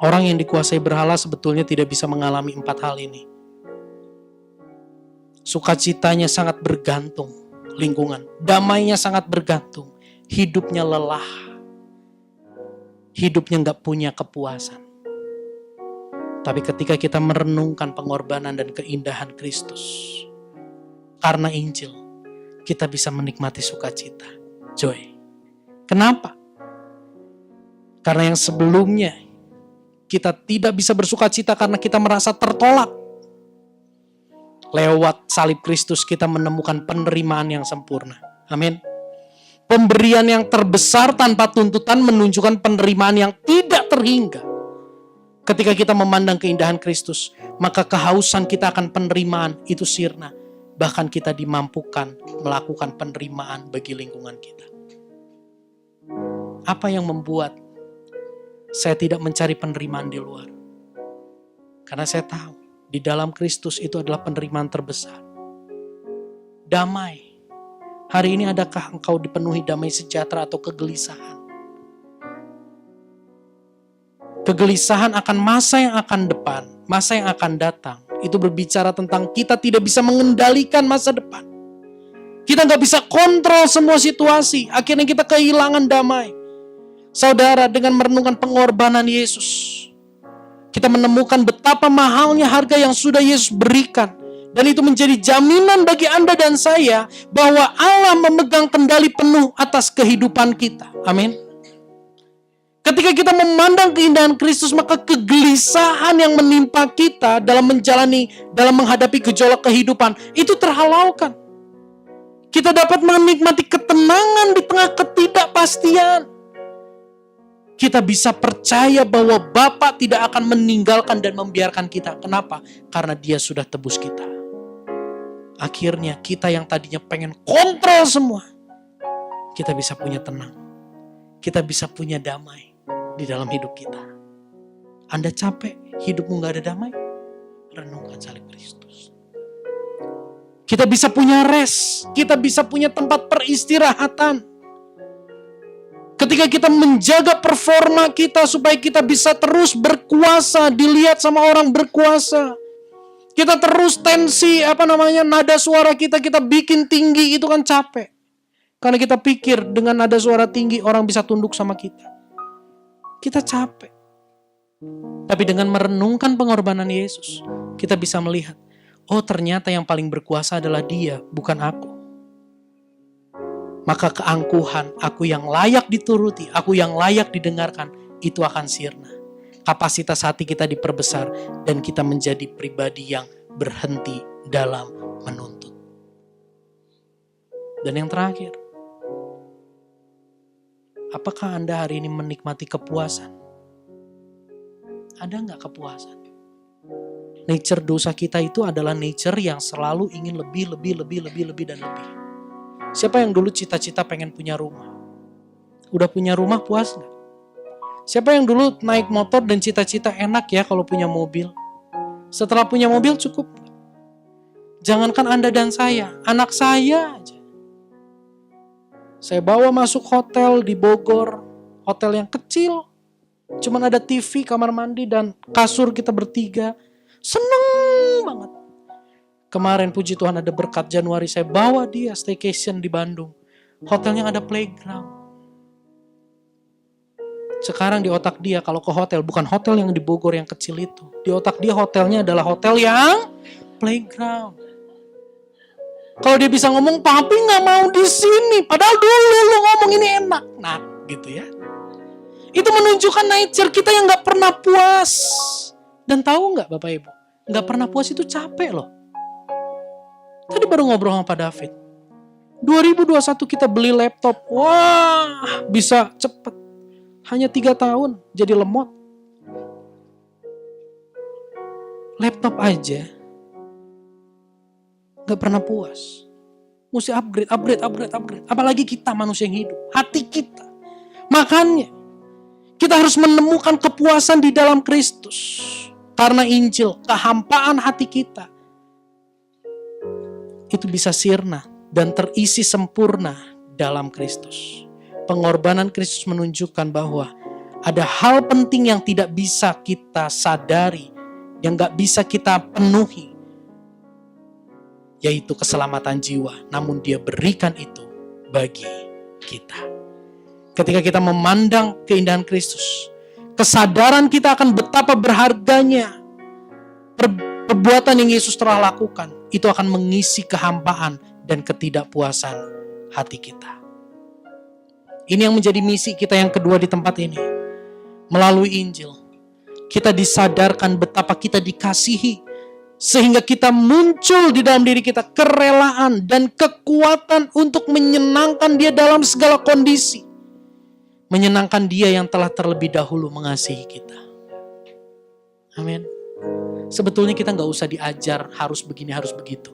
Orang yang dikuasai berhala sebetulnya tidak bisa mengalami 4 hal ini. Sukacitanya sangat bergantung lingkungan. Damainya sangat bergantung. Hidupnya lelah. Hidupnya gak punya kepuasan. Tapi ketika kita merenungkan pengorbanan dan keindahan Kristus, karena Injil, kita bisa menikmati sukacita, joy. Kenapa? Karena yang sebelumnya kita tidak bisa bersukacita karena kita merasa tertolak. Lewat salib Kristus kita menemukan penerimaan yang sempurna. Amin. Pemberian yang terbesar tanpa tuntutan menunjukkan penerimaan yang tidak terhingga. Ketika kita memandang keindahan Kristus, maka kehausan kita akan penerimaan itu sirna. Bahkan kita dimampukan melakukan penerimaan bagi lingkungan kita. Apa yang membuat saya tidak mencari penerimaan di luar? Karena saya tahu di dalam Kristus itu adalah penerimaan terbesar. Damai. Hari ini adakah engkau dipenuhi damai sejahtera atau kegelisahan? Kegelisahan akan masa yang akan depan, masa yang akan datang. Itu berbicara tentang kita tidak bisa mengendalikan masa depan. Kita gak bisa kontrol semua situasi. Akhirnya kita kehilangan damai. Saudara, dengan merenungkan pengorbanan Yesus, kita menemukan betapa mahalnya harga yang sudah Yesus berikan. Dan itu menjadi jaminan bagi Anda dan saya bahwa Allah memegang kendali penuh atas kehidupan kita. Amin. Ketika kita memandang keindahan Kristus, maka kegelisahan yang menimpa kita dalam menghadapi gejolak kehidupan itu terhalaukan. Kita dapat menikmati ketenangan di tengah ketidakpastian. Kita bisa percaya bahwa Bapa tidak akan meninggalkan dan membiarkan kita. Kenapa? Karena Dia sudah tebus kita. Akhirnya kita yang tadinya pengen kontrol semua, kita bisa punya tenang. Kita bisa punya damai di dalam hidup kita. Anda capek, hidupmu gak ada damai? Renungkan salib Kristus. Kita bisa punya rest, kita bisa punya tempat peristirahatan. Ketika kita menjaga performa kita supaya kita bisa terus berkuasa, dilihat sama orang berkuasa. Kita terus nada suara kita bikin tinggi, itu kan capek. Karena kita pikir dengan nada suara tinggi orang bisa tunduk sama kita. Kita capek. Tapi dengan merenungkan pengorbanan Yesus, kita bisa melihat, oh ternyata yang paling berkuasa adalah Dia, bukan aku. Maka keangkuhan, aku yang layak dituruti, aku yang layak didengarkan, itu akan sirna. Kapasitas hati kita diperbesar dan kita menjadi pribadi yang berhenti dalam menuntut. Dan yang terakhir, apakah Anda hari ini menikmati kepuasan? Ada nggak kepuasan? Nature dosa kita itu adalah nature yang selalu ingin lebih dan lebih. Siapa yang dulu cita-cita pengen punya rumah? Udah punya rumah puas nggak? Siapa yang dulu naik motor dan cita-cita enak ya kalau punya mobil? Setelah punya mobil cukup? Jangankan Anda dan saya, anak saya aja. Saya bawa masuk hotel di Bogor, hotel yang kecil. Cuman ada TV, kamar mandi, dan kasur kita bertiga. Seneng banget. Kemarin puji Tuhan ada berkat Januari, saya bawa dia staycation di Bandung. Hotelnya ada playground. Sekarang di otak dia kalau ke hotel, bukan hotel yang di Bogor yang kecil itu. Di otak dia hotelnya adalah hotel yang playground. Kalau dia bisa ngomong, papi gak mau di sini. Padahal dulu lu ngomong ini enak. Nah gitu ya. Itu menunjukkan nature kita yang gak pernah puas. Dan tahu gak Bapak Ibu? Gak pernah puas itu capek loh. Tadi baru ngobrol sama Pak David. 2021 kita beli laptop. Wah bisa cepet. Hanya 3 tahun jadi lemot. Laptop aja gak pernah puas. Mesti upgrade. Apalagi kita manusia yang hidup. Hati kita. Makanya kita harus menemukan kepuasan di dalam Kristus. Karena Injil, kehampaan hati kita itu bisa sirna dan terisi sempurna dalam Kristus. Pengorbanan Kristus menunjukkan bahwa ada hal penting yang tidak bisa kita sadari, yang gak bisa kita penuhi, yaitu keselamatan jiwa. Namun Dia berikan itu bagi kita. Ketika kita memandang keindahan Kristus, kesadaran kita akan betapa berharganya perbuatan yang Yesus telah lakukan, itu akan mengisi kehampaan dan ketidakpuasan hati kita. Ini yang menjadi misi kita yang kedua di tempat ini. Melalui Injil, kita disadarkan betapa kita dikasihi Sehingga kita muncul di dalam diri kita kerelaan dan kekuatan untuk menyenangkan Dia dalam segala kondisi. Menyenangkan Dia yang telah terlebih dahulu mengasihi kita. Amin. Sebetulnya kita gak usah diajar harus begini, harus begitu.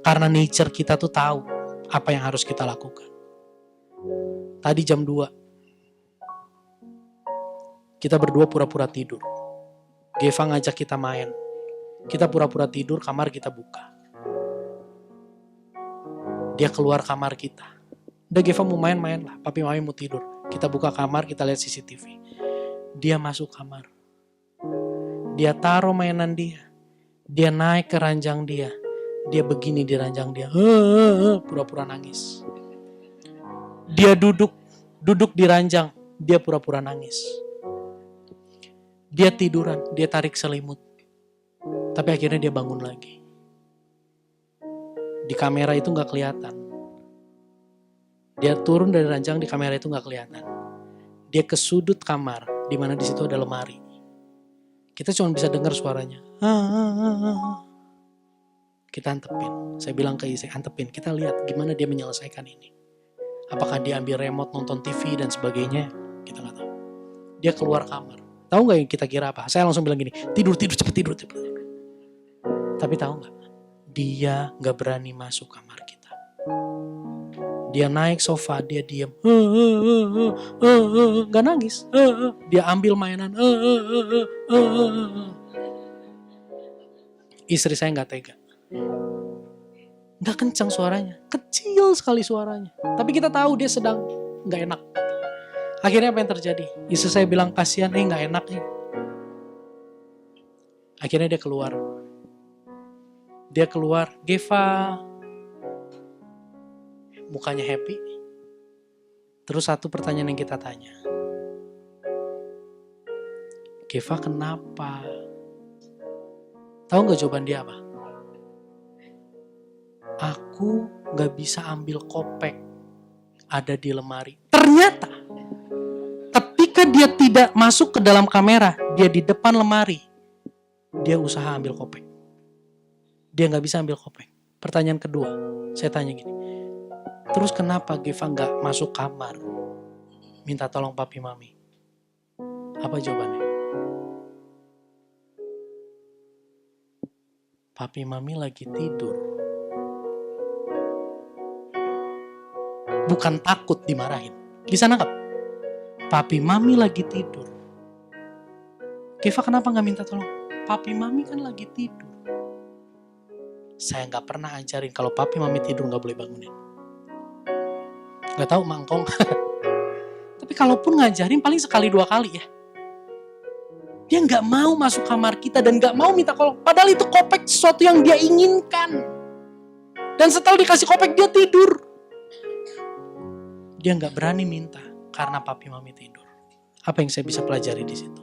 Karena nature kita tuh tahu apa yang harus kita lakukan. Tadi jam 2. Kita berdua pura-pura tidur. Geva ngajak kita main. Kita pura-pura tidur, kamar kita buka. Dia keluar kamar kita. Udah Geva mau main-main lah, papi mami mau tidur. Kita buka kamar, kita lihat CCTV. Dia masuk kamar. Dia taruh mainan dia. Dia naik ke ranjang dia. Dia begini di ranjang dia. Pura-pura nangis. Dia duduk di ranjang. Dia pura-pura nangis. Dia tiduran, dia tarik selimut. Tapi akhirnya dia bangun lagi. Di kamera itu gak kelihatan. Dia turun dari ranjang, di kamera itu gak kelihatan. Dia ke sudut kamar, di mana di situ ada lemari. Kita cuma bisa dengar suaranya. Kita antepin. Saya bilang ke istri, antepin. Kita lihat gimana dia menyelesaikan ini. Apakah dia ambil remote nonton TV dan sebagainya? Kita gak tahu. Dia keluar kamar. Tahu gak yang kita kira apa? Saya langsung bilang gini, tidur, cepet tidur. Tapi tahu gak? Dia gak berani masuk kamar kita. Dia naik sofa, dia diam. Gak nangis. Dia ambil mainan. Istri saya gak tega. Gak kencang suaranya. Kecil sekali suaranya. Tapi kita tahu dia sedang gak enak. Akhirnya apa yang terjadi? Istri saya bilang kasihan, gak enak nih. Akhirnya dia keluar. Geva. Mukanya happy. Terus satu pertanyaan yang kita tanya. Geva kenapa? Tahu gak jawaban dia apa? Aku gak bisa ambil kopek. Ada di lemari. Ternyata ketika dia tidak masuk ke dalam kamera, dia di depan lemari, dia usaha ambil kopek. Dia gak bisa ambil kopek. Pertanyaan kedua, saya tanya gini, terus kenapa Geva gak masuk kamar, minta tolong papi mami? Apa jawabannya? Papi mami lagi tidur. Bukan takut dimarahin. Bisa nangkap? Papi mami lagi tidur. Geva kenapa gak minta tolong? Papi mami kan lagi tidur. Saya gak pernah ajarin kalau papi mami tidur gak boleh bangunin. Gak tahu mangkong. Tapi kalaupun ngajarin paling sekali 2 kali ya. Dia gak mau masuk kamar kita dan gak mau minta tolong. Padahal itu kopek sesuatu yang dia inginkan. Dan setelah dikasih kopek dia tidur. Dia gak berani minta. Karena papi mami tidur. Apa yang saya bisa pelajari di situ?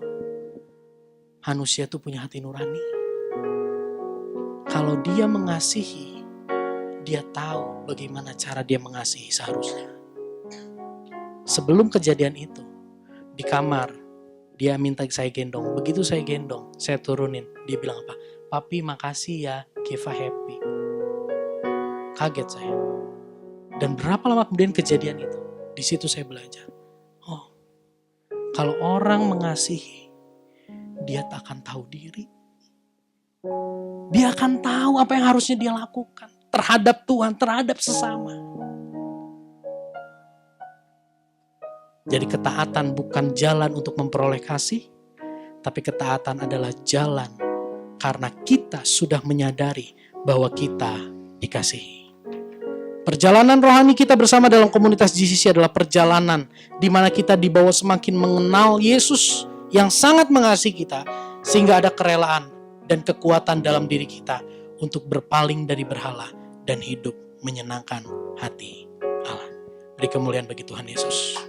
Manusia tuh punya hati nurani. Kalau dia mengasihi, dia tahu bagaimana cara dia mengasihi seharusnya. Sebelum kejadian itu, di kamar, dia minta saya gendong. Begitu saya gendong, saya turunin. Dia bilang apa? Papi makasih ya, Geva happy. Kaget saya. Dan berapa lama kemudian kejadian itu? Di situ saya belajar. Oh, kalau orang mengasihi, dia tak akan tahu diri. Dia akan tahu apa yang harusnya dia lakukan terhadap Tuhan, terhadap sesama. Jadi ketaatan bukan jalan untuk memperoleh kasih, tapi ketaatan adalah jalan karena kita sudah menyadari bahwa kita dikasihi. Perjalanan rohani kita bersama dalam komunitas GCC adalah perjalanan di mana kita dibawa semakin mengenal Yesus yang sangat mengasihi kita, sehingga ada kerelaan dan kekuatan dalam diri kita untuk berpaling dari berhala dan hidup menyenangkan hati Allah. Beri kemuliaan bagi Tuhan Yesus.